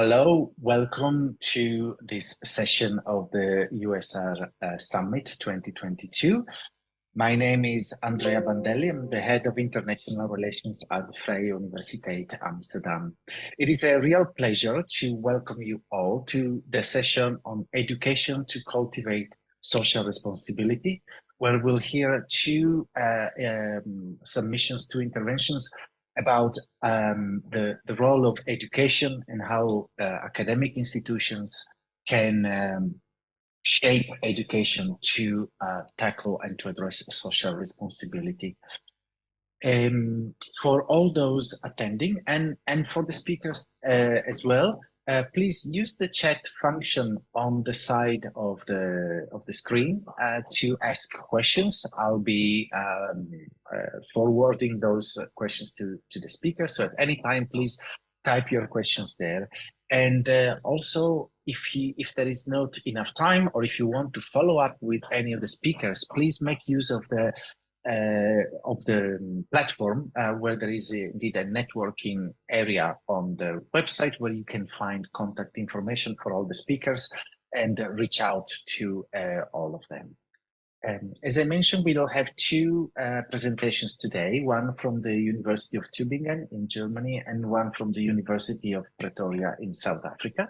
Hello, welcome to this session of the USR Summit 2022. My name is Andrea Bandelli. I'm the head of international relations at Vrije Universiteit, Amsterdam. It is a real pleasure to welcome you all to the session on education to cultivate social responsibility, where we'll hear two submissions, two interventions about the role of education and how academic institutions can shape education to tackle and to address social responsibility. For all those attending and for the speakers as well, please use the chat function on the side of the screen to ask questions. I'll be forwarding those questions to the speaker. So at any time, please type your questions there. And also, if there is not enough time, or if you want to follow up with any of the speakers, please make use of the platform where there is indeed a networking area on the website where you can find contact information for all the speakers and reach out to all of them. As I mentioned, we will have two presentations today, one from the University of Tübingen in Germany and one from the University of Pretoria in South Africa.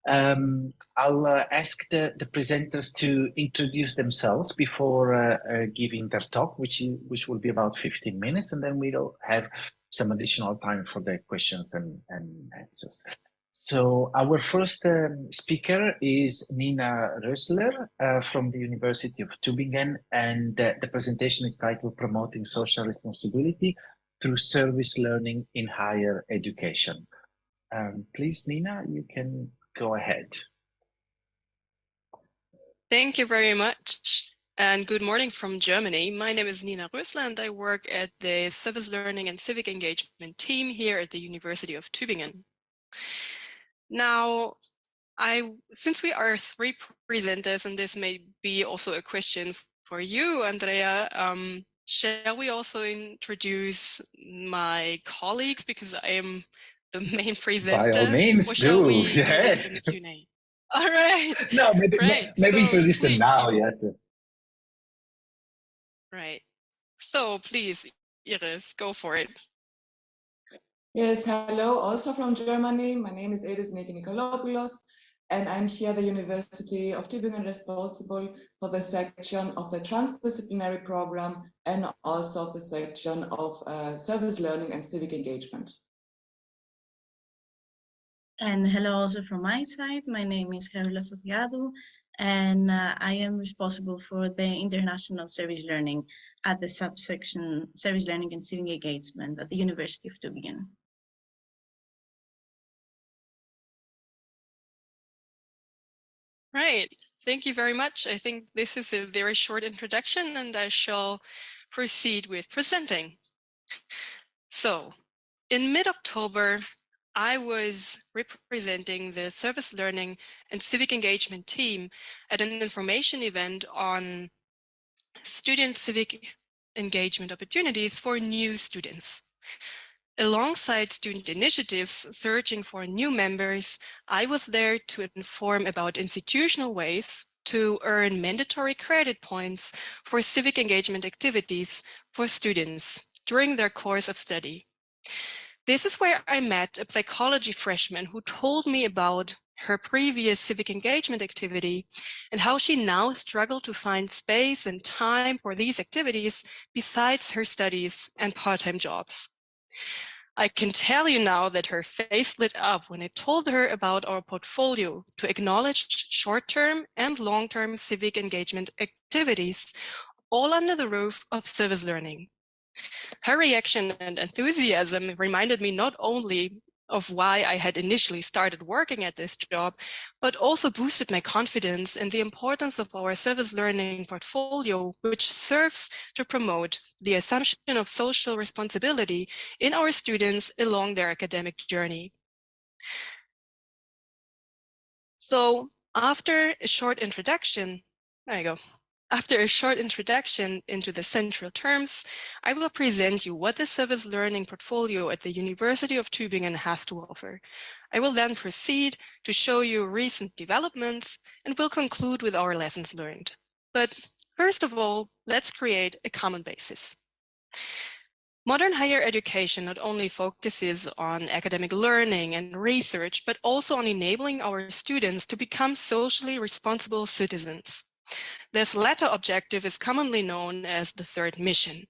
I'll ask the presenters to introduce themselves before giving their talk, which will be about 15 minutes, and then we'll have some additional time for the questions and answers. So our first speaker is Nina Rösler from the University of Tübingen, and the presentation is titled Promoting Social Responsibility Through Service Learning in Higher Education. Please, Nina, you can go ahead. Thank you very much, and good morning from Germany. My name is Nina Rösler, and I work at the Service Learning and Civic Engagement team here at the University of Tübingen. Now, since we are three presenters, and this may be also a question for you, Andrea, shall we also introduce my colleagues, because I am the main presenter? By all means, do. Yes. Do Q&A? All right. No, maybe introduce them now. Yes. Right. So please, Iris, go for it. Yes, hello, also from Germany. My name is Iris-Niki, and I'm here at the University of Tübingen, responsible for the section of the transdisciplinary program and also the section of service learning and civic engagement. And hello also from my side. My name is Charoula-Maria, and I am responsible for the international service learning at the subsection Service Learning and Civic Engagement at the University of Tübingen. Right, thank you very much. I think this is a very short introduction, and I shall proceed with presenting. So, in mid-October, I was representing the Service Learning and Civic Engagement team at an information event on student civic engagement opportunities for new students. Alongside student initiatives searching for new members, I was there to inform about institutional ways to earn mandatory credit points for civic engagement activities for students during their course of study. This is where I met a psychology freshman who told me about her previous civic engagement activity and how she now struggled to find space and time for these activities besides her studies and part-time jobs. I can tell you now that her face lit up when I told her about our portfolio to acknowledge short-term and long-term civic engagement activities, all under the roof of service learning. Her reaction and enthusiasm reminded me not only of why I had initially started working at this job, but also boosted my confidence in the importance of our service learning portfolio, which serves to promote the assumption of social responsibility in our students along their academic journey. So after a short introduction, there you go. After a short introduction into the central terms, I will present you what the service learning portfolio at the University of Tübingen has to offer. I will then proceed to show you recent developments and will conclude with our lessons learned. But first of all, let's create a common basis. Modern higher education not only focuses on academic learning and research, but also on enabling our students to become socially responsible citizens. This latter objective is commonly known as the third mission.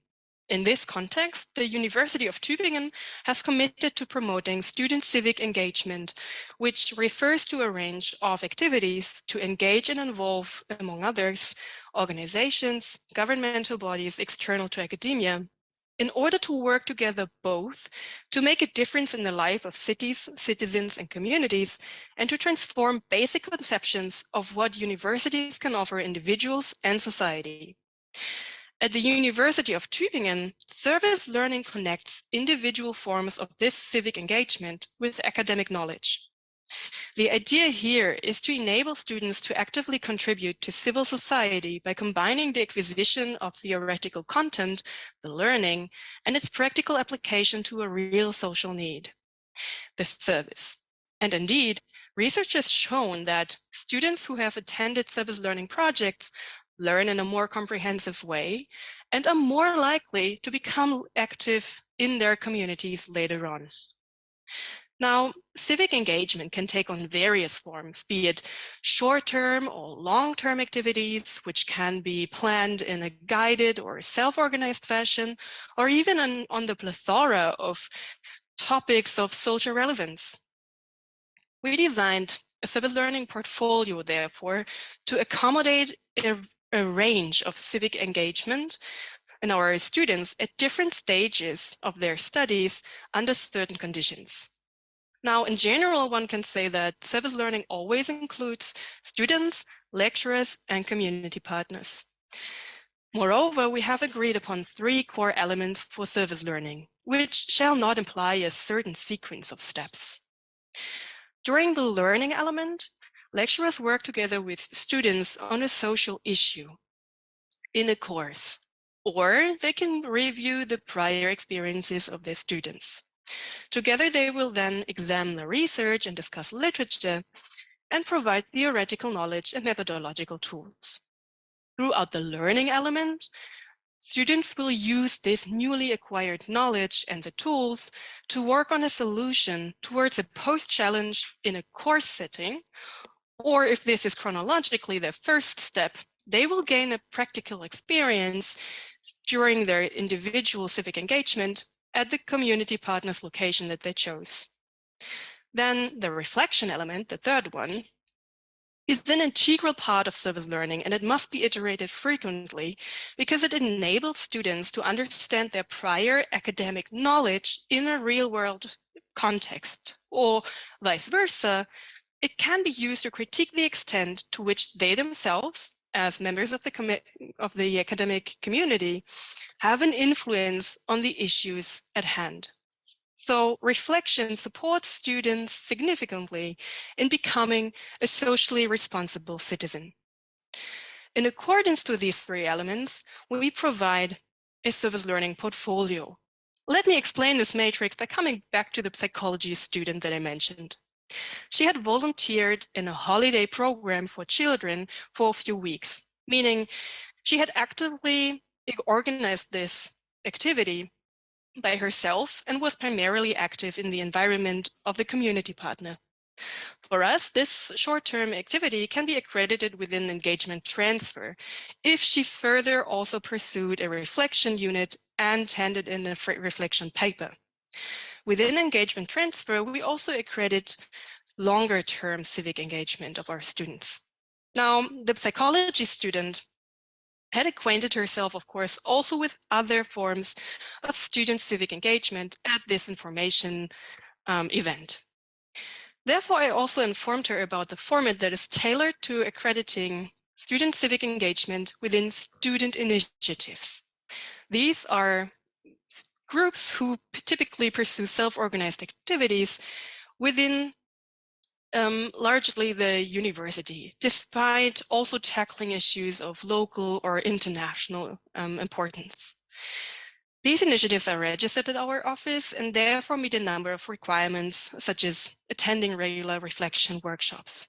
In this context, the University of Tübingen has committed to promoting student civic engagement, which refers to a range of activities to engage and involve, among others, organizations, governmental bodies external to academia, in order to work together both to make a difference in the life of cities, citizens, and communities, and to transform basic conceptions of what universities can offer individuals and society. At the University of Tübingen, service learning connects individual forms of this civic engagement with academic knowledge. The idea here is to enable students to actively contribute to civil society by combining the acquisition of theoretical content, the learning, and its practical application to a real social need, the service. And indeed, research has shown that students who have attended service learning projects learn in a more comprehensive way and are more likely to become active in their communities later on. Now, civic engagement can take on various forms, be it short-term or long-term activities, which can be planned in a guided or self-organized fashion, or even on the plethora of topics of social relevance. We designed a civic learning portfolio, therefore, to accommodate a range of civic engagement in our students at different stages of their studies under certain conditions. Now, in general, one can say that service learning always includes students, lecturers, and community partners. Moreover, we have agreed upon 3 core elements for service learning, which shall not imply a certain sequence of steps. During the learning element, lecturers work together with students on a social issue in a course, or they can review the prior experiences of their students. Together, they will then examine the research and discuss literature and provide theoretical knowledge and methodological tools. Throughout the learning element, students will use this newly acquired knowledge and the tools to work on a solution towards a post-challenge in a course setting, or if this is chronologically their first step, they will gain a practical experience during their individual civic engagement at the community partners location that they chose. Then the reflection element, the third one, is an integral part of service learning, and it must be iterated frequently because it enables students to understand their prior academic knowledge in a real-world context, or vice versa. It can be used to critique the extent to which they themselves, as members of the academic community, have an influence on the issues at hand. So reflection supports students significantly in becoming a socially responsible citizen. In accordance to these 3 elements, we provide a service learning portfolio. Let me explain this matrix by coming back to the psychology student that I mentioned. She had volunteered in a holiday program for children for a few weeks, meaning she had actively organized this activity by herself and was primarily active in the environment of the community partner. For us, this short-term activity can be accredited within engagement transfer if she further also pursued a reflection unit and handed in a reflection paper. Within engagement transfer, we also accredit longer-term civic engagement of our students. Now, the psychology student had acquainted herself, of course, also with other forms of student civic engagement at this information event. Therefore, I also informed her about the format that is tailored to accrediting student civic engagement within student initiatives. These are groups who typically pursue self-organized activities within largely the university, despite also tackling issues of local or international importance. These initiatives are registered at our office and therefore meet a number of requirements, such as attending regular reflection workshops.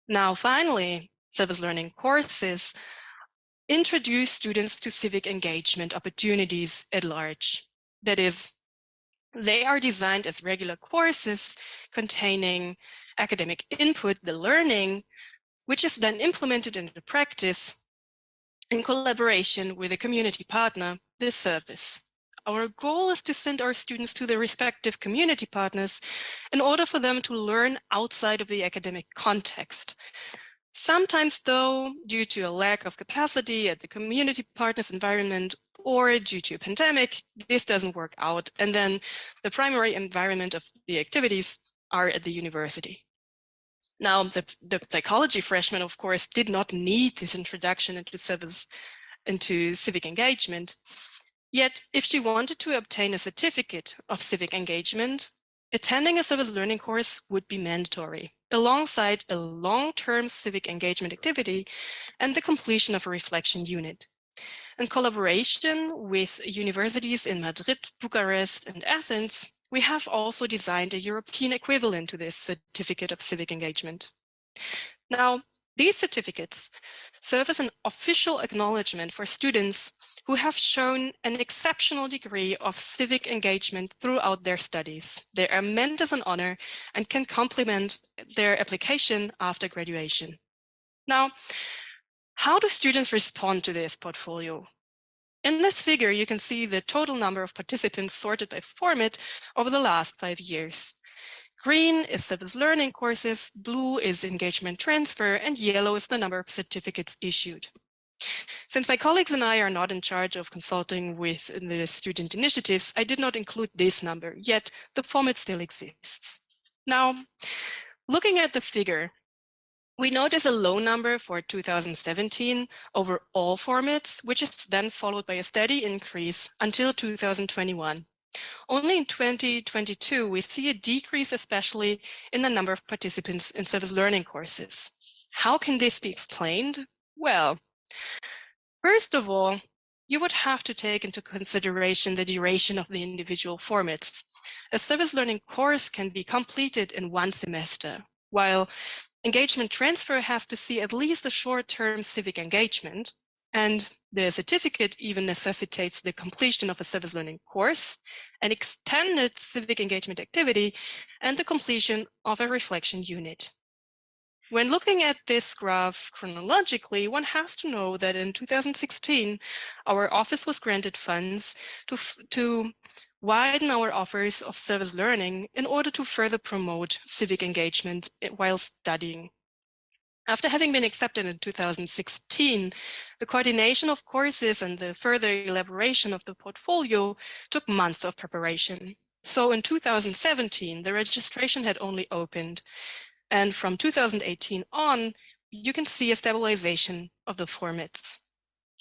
Now, finally, service learning courses introduce students to civic engagement opportunities at large. That is, they are designed as regular courses containing academic input, the learning, which is then implemented into practice in collaboration with a community partner, the service. Our goal is to send our students to their respective community partners in order for them to learn outside of the academic context. Sometimes, though, due to a lack of capacity at the community partners environment or due to a pandemic, this doesn't work out. And then the primary environment of the activities are at the university. Now, the psychology freshmen, of course, did not need this introduction into civic engagement. Yet, if you wanted to obtain a certificate of civic engagement, attending a service learning course would be mandatory, alongside a long-term civic engagement activity and the completion of a reflection unit. In collaboration with universities in Madrid, Bucharest, and Athens, we have also designed a European equivalent to this certificate of civic engagement. Now, these certificates serve as an official acknowledgement for students who have shown an exceptional degree of civic engagement throughout their studies. They are meant as an honor and can complement their application after graduation. Now, how do students respond to this portfolio? In this figure, you can see the total number of participants sorted by format over the last 5 years. Green is service learning courses, blue is engagement transfer, and yellow is the number of certificates issued. Since my colleagues and I are not in charge of consulting with the student initiatives, I did not include this number, yet the format still exists. Now, looking at the figure, we notice a low number for 2017 over all formats, which is then followed by a steady increase until 2021. Only in 2022, we see a decrease, especially in the number of participants in service learning courses. How can this be explained? Well, first of all, you would have to take into consideration the duration of the individual formats. A service learning course can be completed in 1 semester, while engagement transfer has to see at least a short-term civic engagement, and the certificate even necessitates the completion of a service learning course, an extended civic engagement activity, and the completion of a reflection unit. When looking at this graph chronologically, one has to know that in 2016, our office was granted funds to widen our offers of service learning in order to further promote civic engagement while studying. After having been accepted in 2016, the coordination of courses and the further elaboration of the portfolio took months of preparation. So in 2017, the registration had only opened. And from 2018 on, you can see a stabilization of the formats.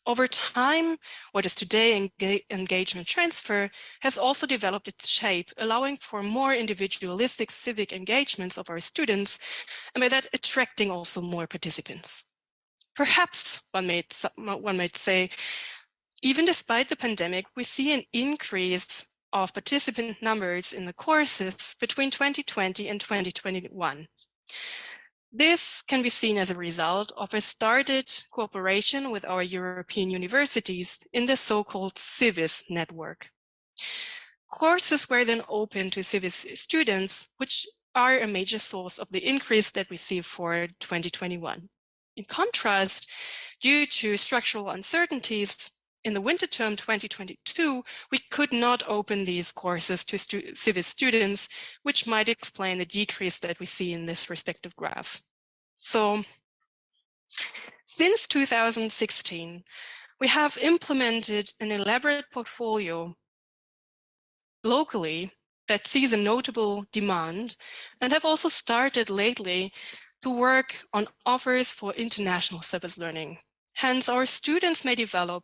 Over time, what is today engagement transfer has also developed its shape, allowing for more individualistic civic engagements of our students, and by that attracting also more participants. Perhaps one might say, even despite the pandemic, we see an increase of participant numbers in the courses between 2020 and 2021. This can be seen as a result of a started cooperation with our European universities in the so-called CIVIS network. Courses were then open to CIVIS students, which are a major source of the increase that we see for 2021. In contrast, due to structural uncertainties, in the winter term 2022, we could not open these courses to CIVIS students, which might explain the decrease that we see in this respective graph. So, since 2016, we have implemented an elaborate portfolio locally that sees a notable demand, and have also started lately to work on offers for international service learning. Hence, our students may develop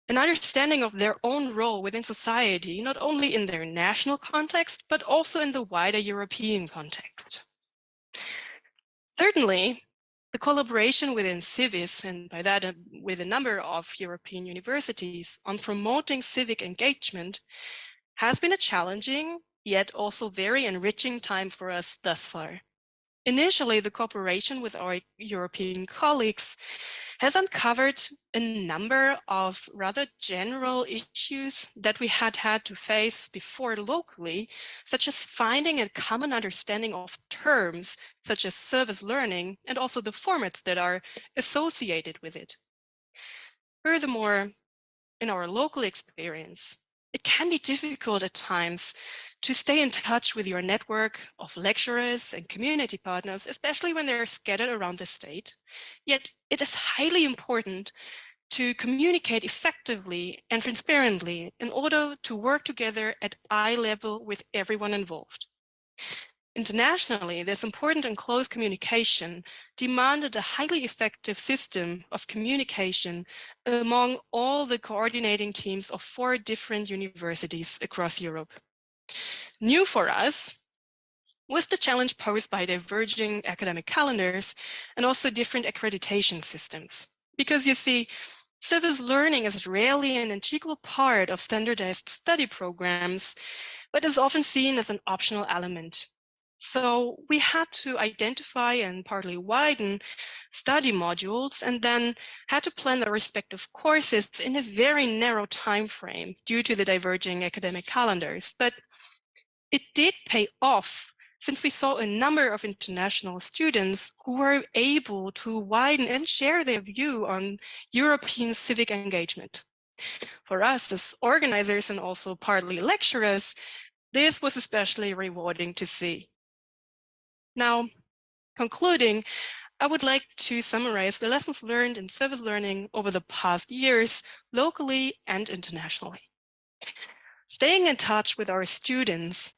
an understanding of their own role within society, not only in their national context, but also in the wider European context. Certainly, The collaboration within Civis, and by that with a number of European universities, on promoting civic engagement has been a challenging, yet also very enriching time for us thus far. Initially, the cooperation with our European colleagues has uncovered a number of rather general issues that we had to face before locally, such as finding a common understanding of terms such as service learning and also the formats that are associated with it. Furthermore, in our local experience, it can be difficult at times to stay in touch with your network of lecturers and community partners, especially when they're scattered around the state. Yet it is highly important to communicate effectively and transparently in order to work together at eye level with everyone involved. Internationally, this important and close communication demanded a highly effective system of communication among all the coordinating teams of 4 different universities across Europe. New for us was the challenge posed by diverging academic calendars and also different accreditation systems. Because you see, service learning is rarely an integral part of standardized study programs, but is often seen as an optional element. So we had to identify and partly widen study modules and then had to plan the respective courses in a very narrow time frame due to the diverging academic calendars. But it did pay off, since we saw a number of international students who were able to widen and share their view on European civic engagement. For us as organizers and also partly lecturers, this was especially rewarding to see. Now, concluding, I would like to summarize the lessons learned in service learning over the past years, locally and internationally. Staying in touch with our students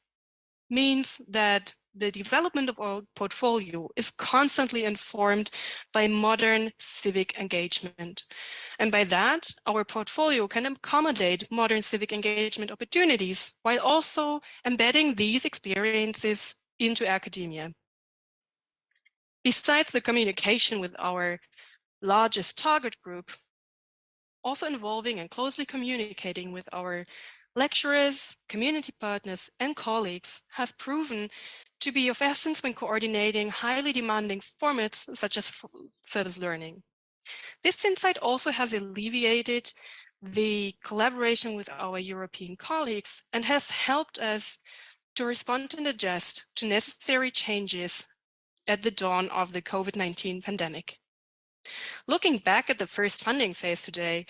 means that the development of our portfolio is constantly informed by modern civic engagement. And by that, our portfolio can accommodate modern civic engagement opportunities while also embedding these experiences into academia. Besides the communication with our largest target group, also involving and closely communicating with our lecturers, community partners, and colleagues has proven to be of essence when coordinating highly demanding formats such as service learning. This insight also has alleviated the collaboration with our European colleagues and has helped us to respond and adjust to necessary changes at the dawn of the COVID-19 pandemic. Looking back at the first funding phase today,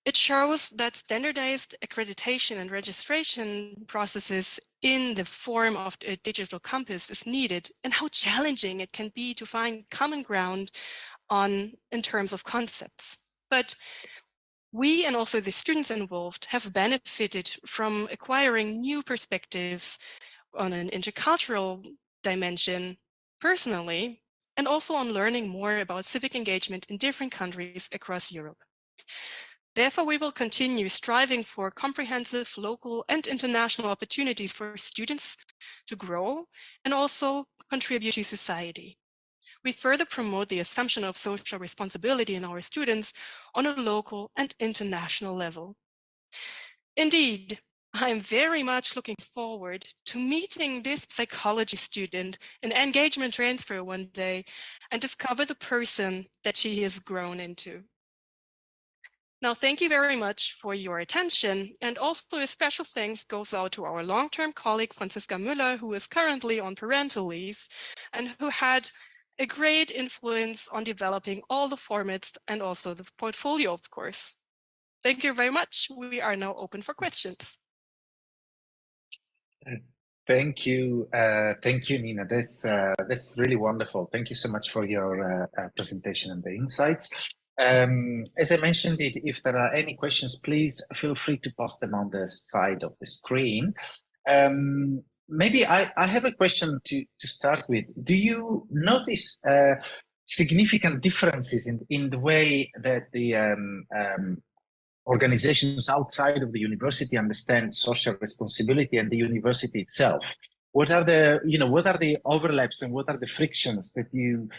it shows that standardized accreditation and registration processes in the form of a digital campus is needed, and how challenging it can be to find common ground in terms of concepts. But we and also the students involved have benefited from acquiring new perspectives on an intercultural dimension personally, and also on learning more about civic engagement in different countries across Europe. Therefore, we will continue striving for comprehensive local and international opportunities for students to grow and also contribute to society. We further promote the assumption of social responsibility in our students on a local and international level. Indeed, I am very much looking forward to meeting this psychology student in engagement transfer one day and discover the person that she has grown into. Now, thank you very much for your attention, and also a special thanks goes out to our long-term colleague, Franziska Müller, who is currently on parental leave and who had a great influence on developing all the formats and also the portfolio, of course. Thank you very much. We are now open for questions. Thank you, Nina. That's really wonderful. Thank you so much for your presentation and the insights. As I mentioned, if there are any questions, please feel free to post them on the side of the screen. Maybe I have a question to start with. Do you notice significant differences in the way that the organizations outside of the university understand social responsibility and the university itself? What are the overlaps and what are the frictions that you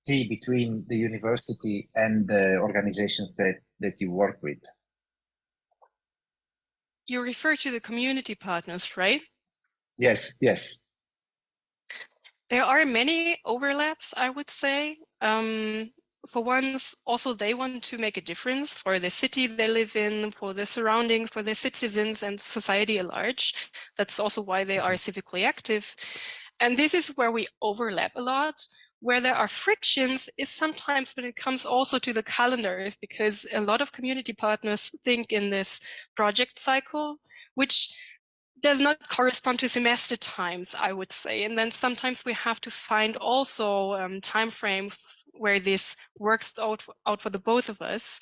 see between the university and the organizations that you work with? You refer to the community partners, right? Yes, yes. There are many overlaps, I would say. For once, also they want to make a difference for the city they live in, for the surroundings, for their citizens and society at large. That's also why they are civically active. And this is where we overlap a lot. Where there are frictions is sometimes when it comes also to the calendars, because a lot of community partners think in this project cycle, which does not correspond to semester times, I would say. And then sometimes we have to find also timeframes where this works out for the both of us.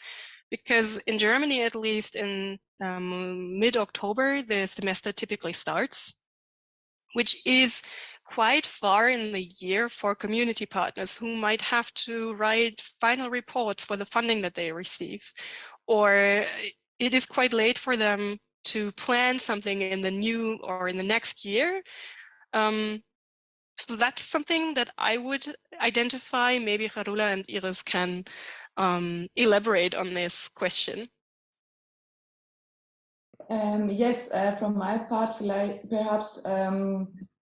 Because in Germany, at least in mid-October, the semester typically starts, which is quite far in the year for community partners who might have to write final reports for the funding that they receive. Or it is quite late for them to plan something in the new or in the next year. So that's something that I would identify. Maybe Charoula and Iris can elaborate on this question. Yes, from my part, perhaps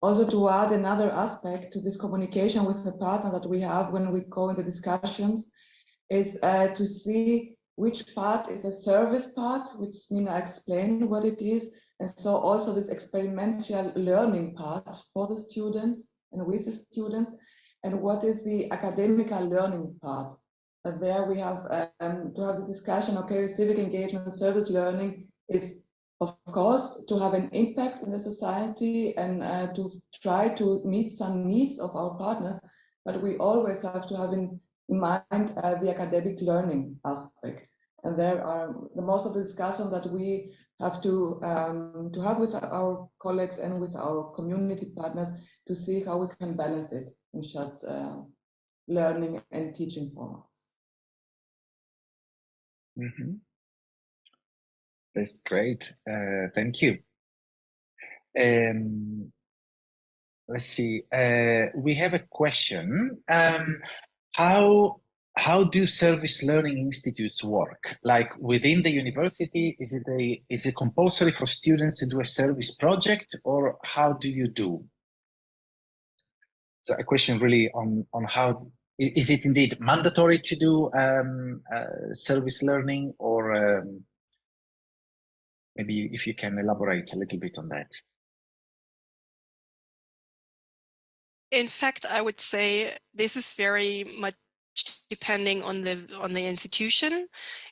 also to add another aspect to this communication with the partner that we have when we go into discussions is to see which part is the service part, which Nina explained what it is. And so also this experimental learning part for the students and with the students, and what is the academical learning part. There we have to have the discussion, okay, civic engagement, service learning is of course to have an impact in the society and to try to meet some needs of our partners, but we always have to have in mind the academic learning aspect. And there are the most of the discussion that we have to have with our colleagues and with our community partners to see how we can balance it in such learning and teaching formats. Mm-hmm. That's great. Thank you. Let's see. We have a question. How do service learning institutes work? Like within the university, is it compulsory for students to do a service project, or how do you do? So a question really on how is it indeed mandatory to do service learning, or maybe if you can elaborate a little bit on that. In fact, I would say this is very much depending on the institution.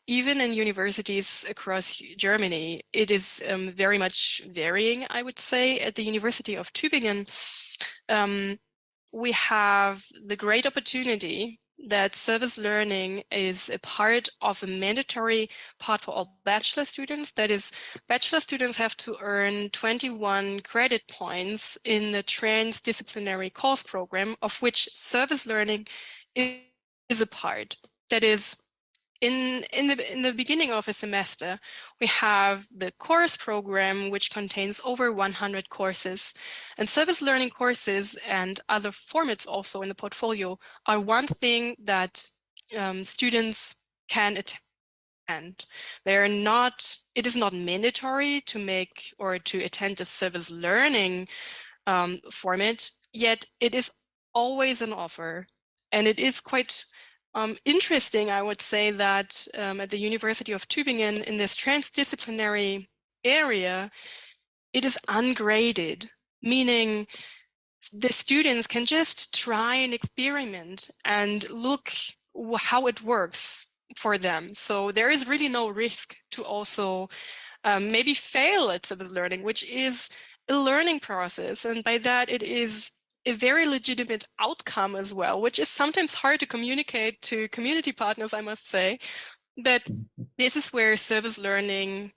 Even in universities across Germany, it is very much varying, I would say. At the University of Tübingen, we have the great opportunity that service learning is a part of a mandatory part for all bachelor students. That is, bachelor students have to earn 21 credit points in the transdisciplinary course program, of which service learning is a part. That is, in the beginning of a semester, we have the course program, which contains over 100 courses. And service learning courses and other formats also in the portfolio are one thing that students can attend. It is not mandatory to make or to attend a service learning format, yet it is always an offer. And it is quite interesting, I would say, that at the University of Tübingen, in this transdisciplinary area, it is ungraded, meaning the students can just try and experiment and look how it works for them. So there is really no risk to also maybe fail at service learning, which is a learning process. And by that, it is a very legitimate outcome as well, which is sometimes hard to communicate to community partners, I must say. But this is where service learning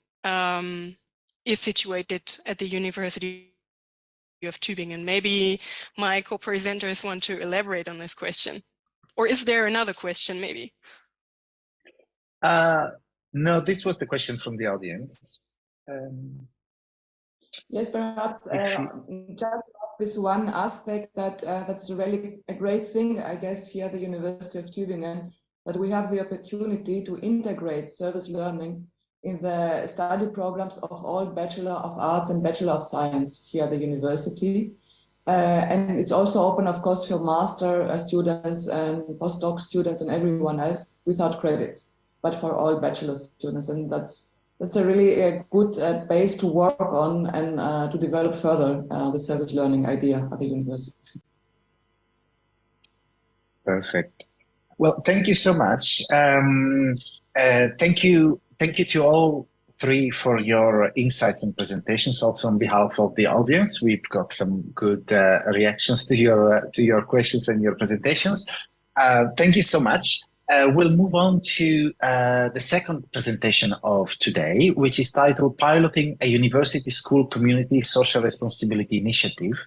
is situated at the University of Tübingen. Maybe my co-presenters want to elaborate on this question. Or is there another question, maybe? No, this was the question from the audience. Yes, perhaps just this one aspect that's really a great thing, I guess, here at the University of Tübingen, that we have the opportunity to integrate service learning in the study programs of all Bachelor of Arts and Bachelor of Science here at the university. And it's also open, of course, for master students and postdoc students and everyone else without credits, but for all bachelor students. And that's a really good base to work on and to develop further the service learning idea at the university. Perfect. Well, thank you so much. Thank you to all three for your insights and presentations. Also on behalf of the audience, we've got some good reactions to your questions and your presentations. Thank you so much. We'll move on to the second presentation of today, which is titled Piloting a University School Community Social Responsibility Initiative.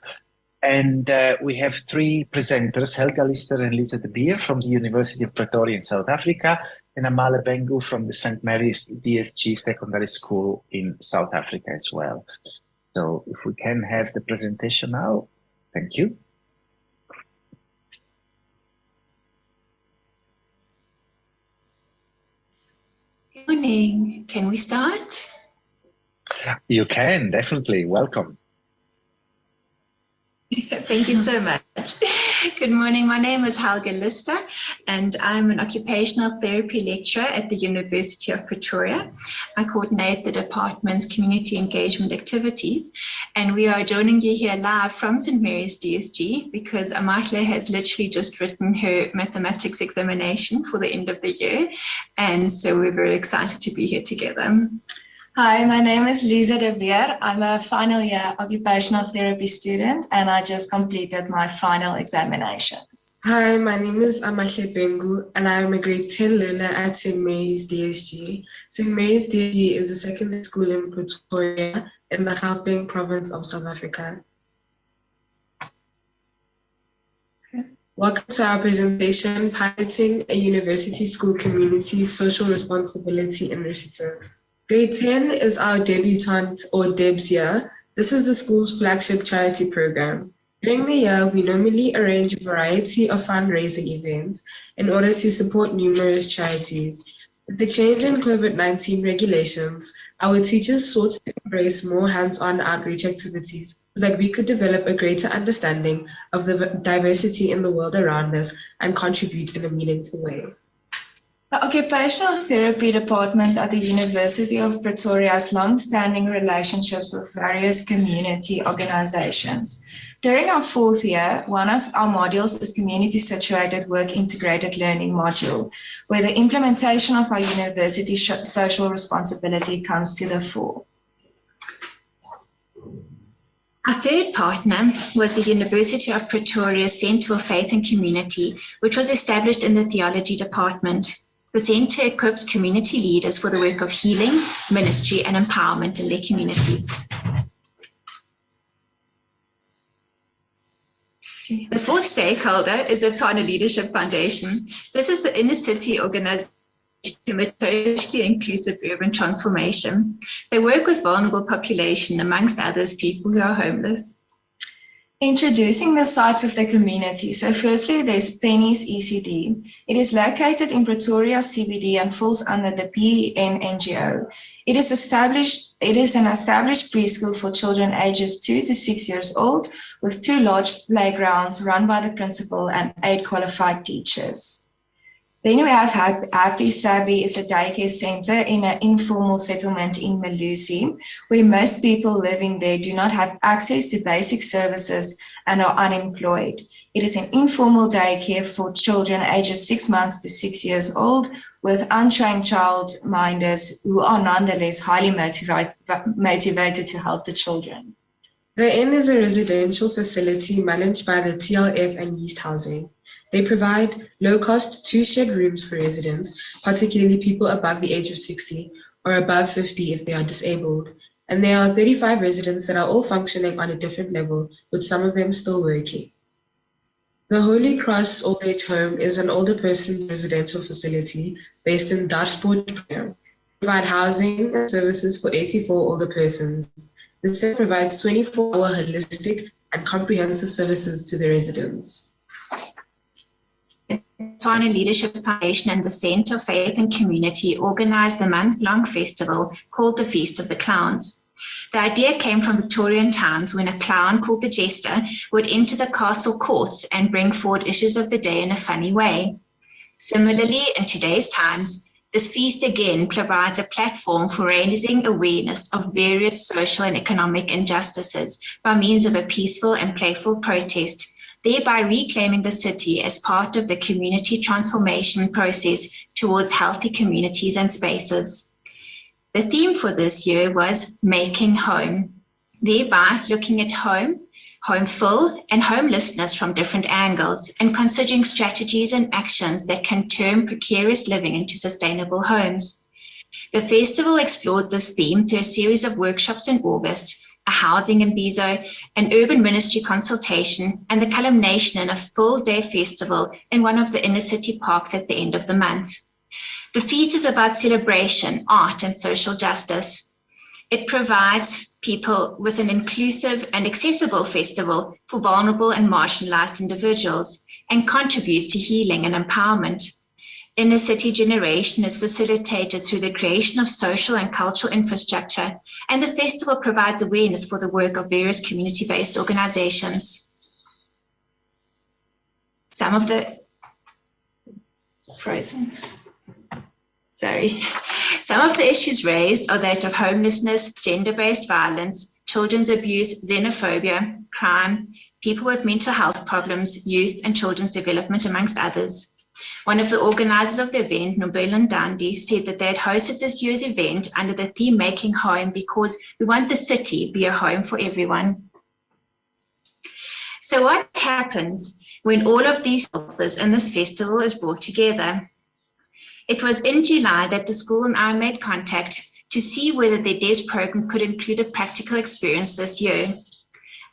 And we have three presenters, Helga, Lize, and Lize from the University of Pretoria in South Africa, and Amahle Bhengu from the St. Mary's DSG Secondary School in South Africa as well. So if we can have the presentation now, thank you. Good morning. Can we start? You can, definitely. Welcome. Thank you so much. Good morning. My name is Helga, and I'm an occupational therapy lecturer at the University of Pretoria. I coordinate the department's community engagement activities, and we are joining you here live from St. Mary's DSG because Amahle has literally just written her mathematics examination for the end of the year, and so we're very excited to be here together. Hi, my name is Lize. I'm a final year occupational therapy student and I just completed my final examinations. Hi, my name is Amahle Bhengu and I am a grade 10 learner at St. Mary's DSG. St. Mary's DSG is a secondary school in Pretoria in the Gauteng province of South Africa. Welcome to our presentation, Piloting a University School Community Social Responsibility Initiative. Grade 10 is our debutante or DEBS year. This is the school's flagship charity program. During the year, we normally arrange a variety of fundraising events in order to support numerous charities. With the change in COVID-19 regulations, our teachers sought to embrace more hands-on outreach activities so that we could develop a greater understanding of the diversity in the world around us and contribute in a meaningful way. The Occupational Therapy Department at the University of Pretoria has long-standing relationships with various community organizations. During our fourth year, one of our modules is Community-Situated Work Integrated Learning module, where the implementation of our university social responsibility comes to the fore. Our third partner was the University of Pretoria Centre for Faith and Community, which was established in the Theology Department. The Centre equips community leaders for the work of healing, ministry, and empowerment in their communities. The fourth stakeholder is the Tana Leadership Foundation. This is the inner city organization to promote socially inclusive urban transformation. They work with vulnerable population, amongst others, people who are homeless. Introducing the sites of the community. So firstly, there's Penny's ECD. It is located in Pretoria CBD and falls under the PEN NGO. It is an established preschool for children ages 2 to 6 years old with 2 large playgrounds run by the principal and 8 qualified teachers. Then we have Happy Sabi is a daycare center in an informal settlement in Malusi, where most people living there do not have access to basic services and are unemployed. It is an informal daycare for children ages 6 months to 6 years old with untrained childminders who are nonetheless highly motivated to help the children. The Inn is a residential facility managed by the TLF and East Housing. They provide low-cost 2-shed rooms for residents, particularly people above the age of 60 or above 50 if they are disabled. And there are 35 residents that are all functioning on a different level, with some of them still working. The Holy Cross Old Age Home is an older person's residential facility based in Dashboard. They provide housing and services for 84 older persons. The center provides 24-hour holistic and comprehensive services to the residents. Botswana Leadership Foundation and the Centre of Faith and Community organized the month-long festival called the Feast of the Clowns. The idea came from Victorian times when a clown called the Jester would enter the castle courts and bring forward issues of the day in a funny way. Similarly, in today's times, this feast again provides a platform for raising awareness of various social and economic injustices by means of a peaceful and playful protest, thereby reclaiming the city as part of the community transformation process towards healthy communities and spaces. The theme for this year was Making Home, thereby looking at home, homeful, and homelessness from different angles and considering strategies and actions that can turn precarious living into sustainable homes. The festival explored this theme through a series of workshops in August, a housing imbizo, an urban ministry consultation, and the culmination in a full-day festival in one of the inner city parks at the end of the month. The feast is about celebration, art, and social justice. It provides people with an inclusive and accessible festival for vulnerable and marginalized individuals and contributes to healing and empowerment. Inner city generation is facilitated through the creation of social and cultural infrastructure, and the festival provides awareness for the work of various community-based organizations. Some of the issues raised are that of homelessness, gender-based violence, children's abuse, xenophobia, crime, people with mental health problems, youth and children's development, amongst others. One of the organizers of the event, Nobel Ndandi, said that they had hosted this year's event under the theme Making Home because we want the city to be a home for everyone. So what happens when all of these authors in this festival is brought together? It was in July that the school and I made contact to see whether their DES program could include a practical experience this year.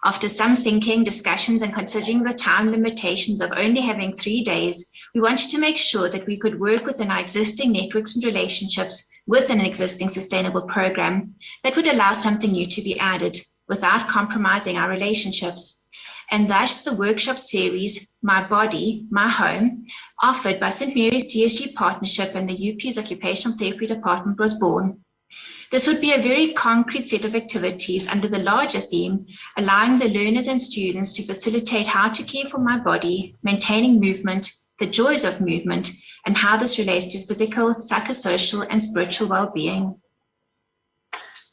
After some thinking, discussions, and considering the time limitations of only having 3 days, we wanted to make sure that we could work within our existing networks and relationships with an existing sustainable program that would allow something new to be added without compromising our relationships. And thus the workshop series, My Body, My Home, offered by St. Mary's DSG Partnership and the UP's Occupational Therapy Department was born. This would be a very concrete set of activities under the larger theme, allowing the learners and students to facilitate how to care for my body, maintaining movement, the joys of movement, and how this relates to physical, psychosocial, and spiritual well-being.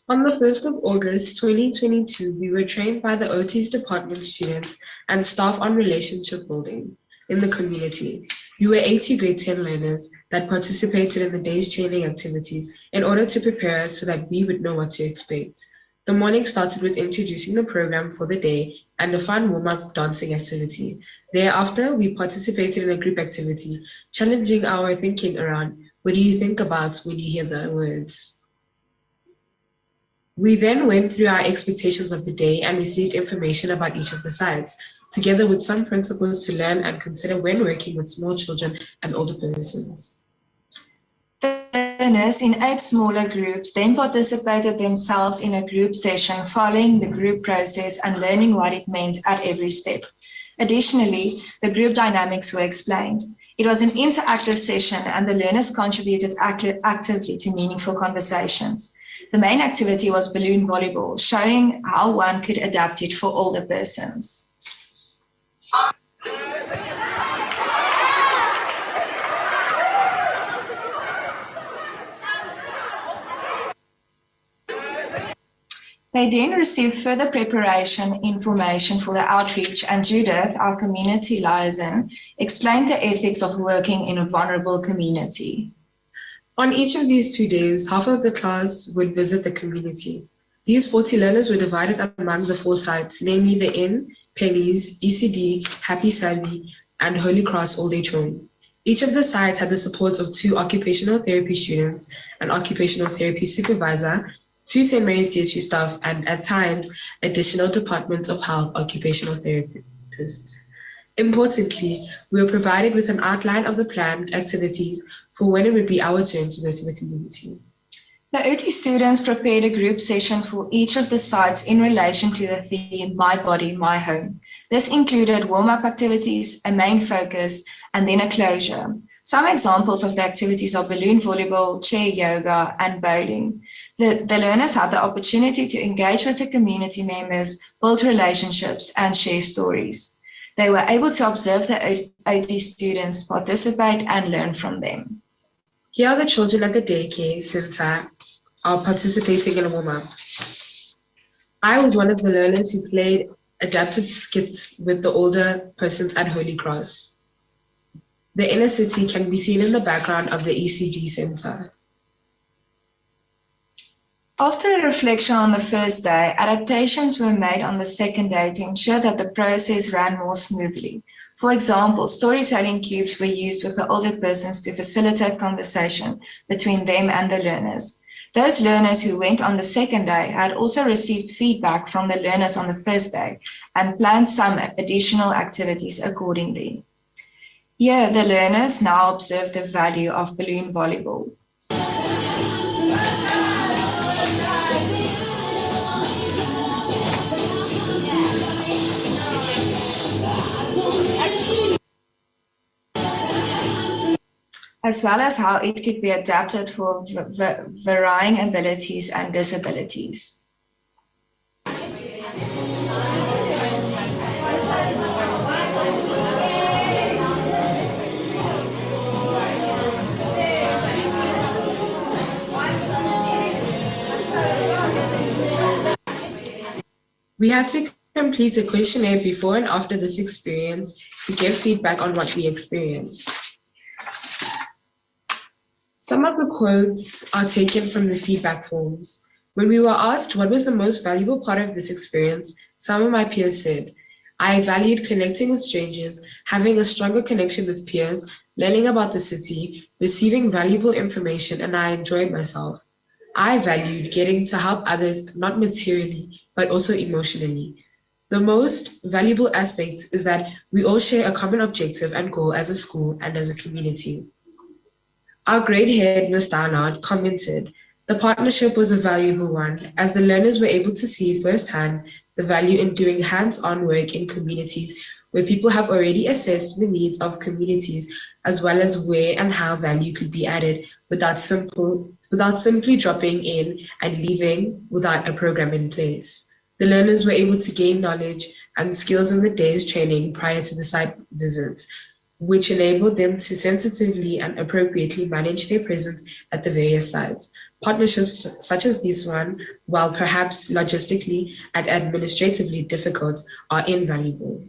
On the 1st of August 2022, we were trained by the OT's department students and staff on relationship building in the community. We were 80 grade 10 learners that participated in the day's training activities in order to prepare us so that we would know what to expect. The morning started with introducing the program for the day and a fun warm-up dancing activity. Thereafter, we participated in a group activity, challenging our thinking around what do you think about when you hear the words. We then went through our expectations of the day and received information about each of the sites, together with some principles to learn and consider when working with small children and older persons. The learners in 8 smaller groups then participated themselves in a group session, following the group process and learning what it meant at every step. Additionally, the group dynamics were explained. It was an interactive session and the learners contributed actively to meaningful conversations. The main activity was balloon volleyball, showing how one could adapt it for older persons. They then received further preparation information for the outreach, and Judith, our community liaison, explained the ethics of working in a vulnerable community. On each of these 2 days, half of the class would visit the community. These 40 learners were divided among the 4 sites, namely the Inn, Pennies, ECD, Happy Sally, and Holy Cross All-Day Home. Each of the sites had the support of 2 occupational therapy students, an occupational therapy supervisor, 2 St. Mary's DSG staff, and at times, additional Department of Health occupational therapists. Importantly, we were provided with an outline of the planned activities for when it would be our turn to go to the community. The OT students prepared a group session for each of the sites in relation to the theme, My Body, My Home. This included warm-up activities, a main focus, and then a closure. Some examples of the activities are balloon volleyball, chair yoga, and bowling. The learners had the opportunity to engage with the community members, build relationships, and share stories. They were able to observe the OT students participate and learn from them. Here are the children at the daycare center are participating in a warm-up. I was one of the learners who played adapted skits with the older persons at Holy Cross. The inner city can be seen in the background of the ECG center. After a reflection on the first day, adaptations were made on the second day to ensure that the process ran more smoothly. For example, storytelling cubes were used with the older persons to facilitate conversation between them and the learners. Those learners who went on the second day had also received feedback from the learners on the first day and planned some additional activities accordingly. Here, the learners now observe the value of balloon volleyball. As well as how it could be adapted for varying abilities and disabilities. We had to complete a questionnaire before and after this experience to give feedback on what we experienced. Some of the quotes are taken from the feedback forms. When we were asked what was the most valuable part of this experience, some of my peers said, I valued connecting with strangers, having a stronger connection with peers, learning about the city, receiving valuable information, and I enjoyed myself. I valued getting to help others, not materially, but also emotionally. The most valuable aspect is that we all share a common objective and goal as a school and as a community. Our grade head, Ms. Downard, commented, the partnership was a valuable one, as the learners were able to see firsthand the value in doing hands-on work in communities where people have already assessed the needs of communities, as well as where and how value could be added without simply dropping in and leaving without a program in place. The learners were able to gain knowledge and skills in the day's training prior to the site visits, which enabled them to sensitively and appropriately manage their presence at the various sites. Partnerships such as this one, while perhaps logistically and administratively difficult, are invaluable.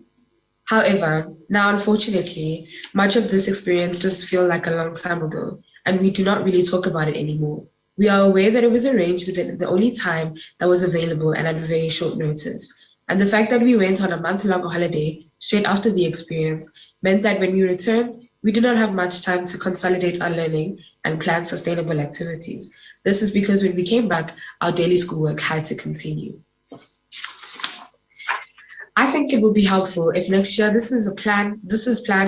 However, now unfortunately, much of this experience does feel like a long time ago, and we do not really talk about it anymore. We are aware that it was arranged within the only time that was available and at very short notice. And the fact that we went on a month-long holiday straight after the experience meant that when we returned, we did not have much time to consolidate our learning and plan sustainable activities. This is because when we came back, our daily schoolwork had to continue. I think it will be helpful if next year this is planned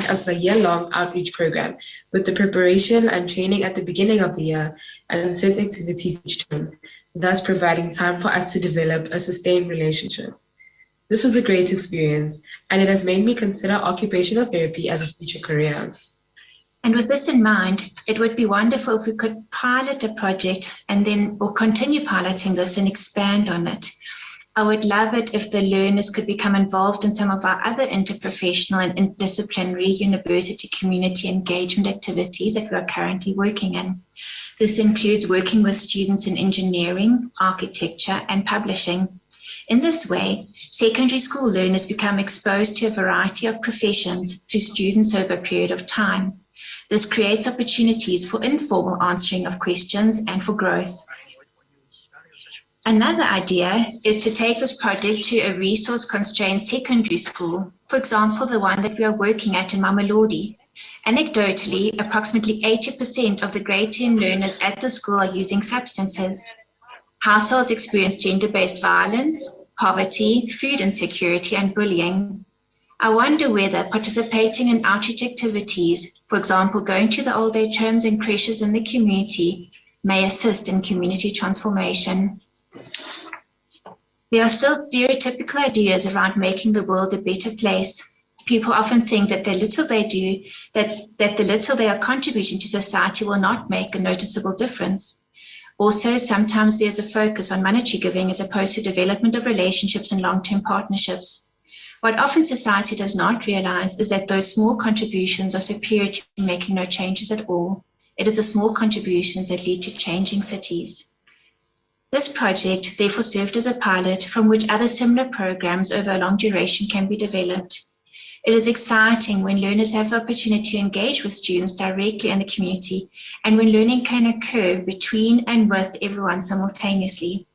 as a year-long outreach program with the preparation and training at the beginning of the year and set activities each term, thus providing time for us to develop a sustained relationship. This was a great experience, and it has made me consider occupational therapy as a future career. And with this in mind, it would be wonderful if we could pilot a project or continue piloting this and expand on it. I would love it if the learners could become involved in some of our other interprofessional and interdisciplinary university community engagement activities that we are currently working in. This includes working with students in engineering, architecture, and publishing. In this way, secondary school learners become exposed to a variety of professions through students over a period of time. This creates opportunities for informal answering of questions and for growth. Another idea is to take this project to a resource-constrained secondary school, for example, the one that we are working at in Mamelodi. Anecdotally, approximately 80% of the grade 10 learners at the school are using substances. Households experience gender-based violence, poverty, food insecurity, and bullying. I wonder whether participating in outreach activities, for example, going to the old age homes and creches in the community, may assist in community transformation. There are still stereotypical ideas around making the world a better place. People often think that the little they do, that the little they are contributing to society will not make a noticeable difference. Also, sometimes there's a focus on monetary giving as opposed to development of relationships and long-term partnerships. What often society does not realize is that those small contributions are superior to making no changes at all. It is the small contributions that lead to changing cities. This project therefore served as a pilot from which other similar programs over a long duration can be developed. It is exciting when learners have the opportunity to engage with students directly in the community and when learning can occur between and with everyone simultaneously.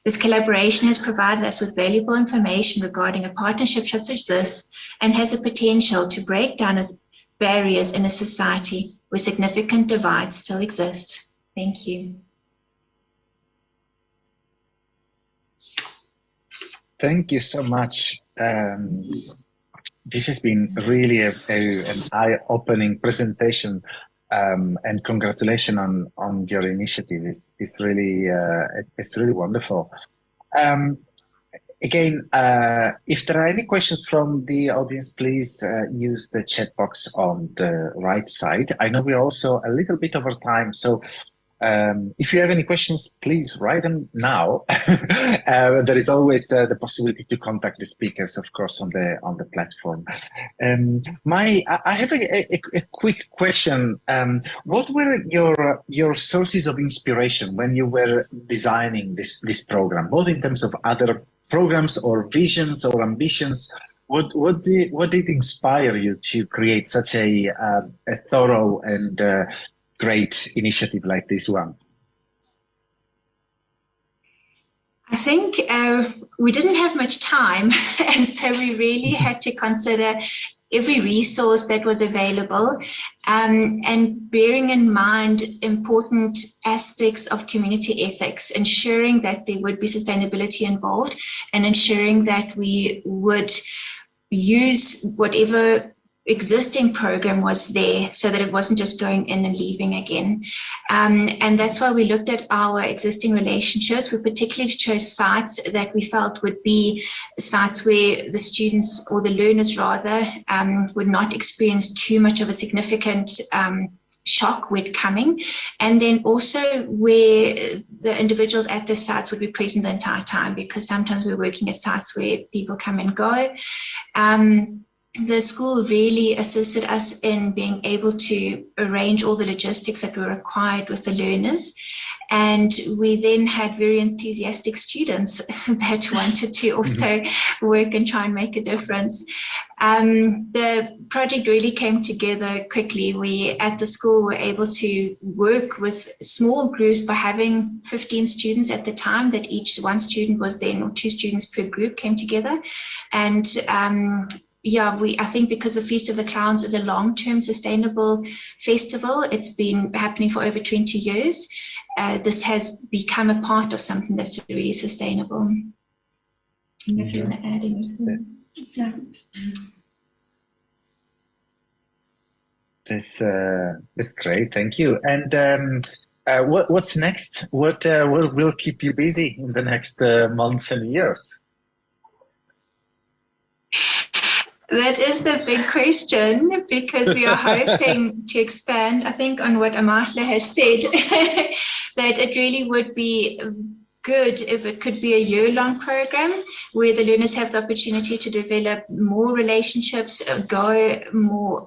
This collaboration has provided us with valuable information regarding a partnership such as this and has the potential to break down barriers in a society where significant divides still exist. Thank you. Thank you so much. This has been really an eye-opening presentation, and congratulations on your initiative. It's really wonderful. Again, if there are any questions from the audience, please use the chat box on the right side. I know we're also a little bit over time, so if you have any questions, please write them now. There is always the possibility to contact the speakers, of course, on the platform. I have a quick question. What were your sources of inspiration when you were designing this program, both in terms of other programs or visions or ambitions? What did inspire you to create such a thorough and great initiative like this one? I think we didn't have much time, and so we really had to consider every resource that was available, and bearing in mind important aspects of community ethics, ensuring that there would be sustainability involved and ensuring that we would use whatever existing program was there so that it wasn't just going in and leaving again. And that's why we looked at our existing relationships. We particularly chose sites that we felt would be sites where the students, or the learners rather, would not experience too much of a significant shock when coming, and then also where the individuals at the sites would be present the entire time, because sometimes we're working at sites where people come and go. The school really assisted us in being able to arrange all the logistics that were required with the learners. And we then had very enthusiastic students that wanted to also work and try and make a difference. The project really came together quickly. We at the school were able to work with small groups by having 15 students at the time, that one student was then, or 2 students per group came together. And yeah, I think because the Feast of the Clowns is a long-term sustainable festival, it's been happening for over 20 years. This has become a part of something that's really sustainable. I don't know if you want to add anything. That's great, thank you. And what's next? What will keep you busy in the next months and years? That is the big question, because we are hoping to expand, I think, on what Amahle has said, that it really would be good if it could be a year-long program where the learners have the opportunity to develop more relationships, go more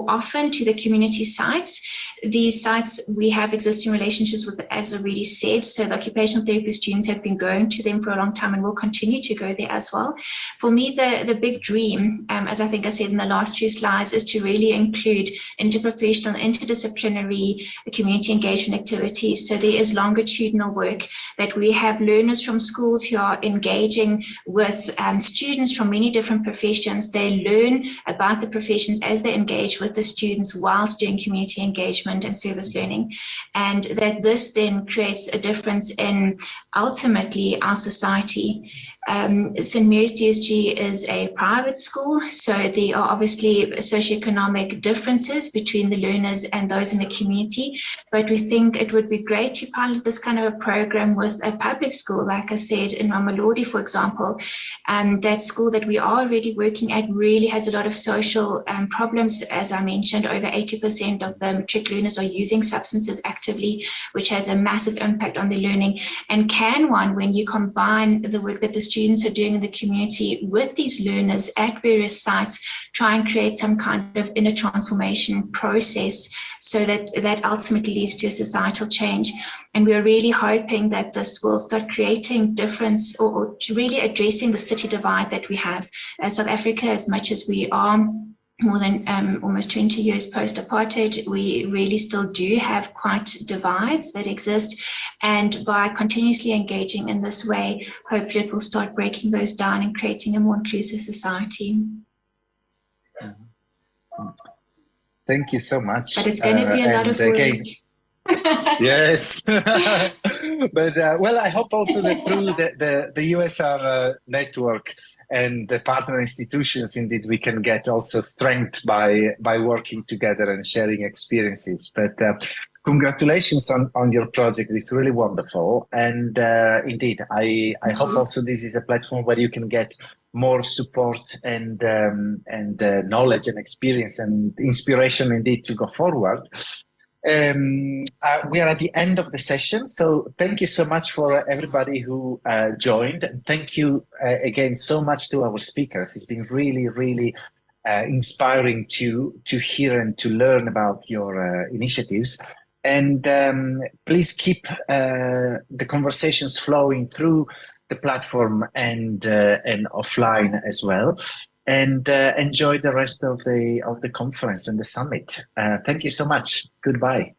often to the community sites. These sites we have existing relationships with, as already said, so the occupational therapy students have been going to them for a long time and will continue to go there as well. For me, the big dream, as I think I said in the last 2 slides, is to really include interprofessional, interdisciplinary community engagement activities. So there is longitudinal work that we have learners from schools who are engaging with students from many different professions. They learn about the professions as they engage with the students whilst doing community engagement and service learning, and that this then creates a difference in ultimately our society. St. Mary's DSG is a private school, so there are obviously socioeconomic differences between the learners and those in the community, but we think it would be great to pilot this kind of a program with a public school. Like I said, in Amahle, for example, that school that we are already working at really has a lot of social problems. As I mentioned, over 80% of the matric learners are using substances actively, which has a massive impact on their learning. And can one, when you combine the work that the students are doing in the community with these learners at various sites, try and create some kind of inner transformation process so that that ultimately leads to a societal change. And we are really hoping that this will start creating difference or really addressing the city divide that we have. South Africa, as much as we are more than almost 20 years post-apartheid, we really still do have quite divides that exist. And by continuously engaging in this way, hopefully it will start breaking those down and creating a more inclusive society. Thank you so much. But it's going to be a lot of work. Again, yes. But well, I hope also that through the USR network and the partner institutions, indeed, we can get also strength by working together and sharing experiences. But congratulations on your project. It's really wonderful. And indeed, I hope also this is a platform where you can get more support and knowledge and experience and inspiration indeed to go forward. We are at the end of the session, so thank you so much for everybody who joined. Thank you again so much to our speakers. It's been really, really inspiring to hear and to learn about your initiatives. And please keep the conversations flowing through the platform and offline as well. And enjoy the rest of the conference and the summit. Thank you so much. Goodbye.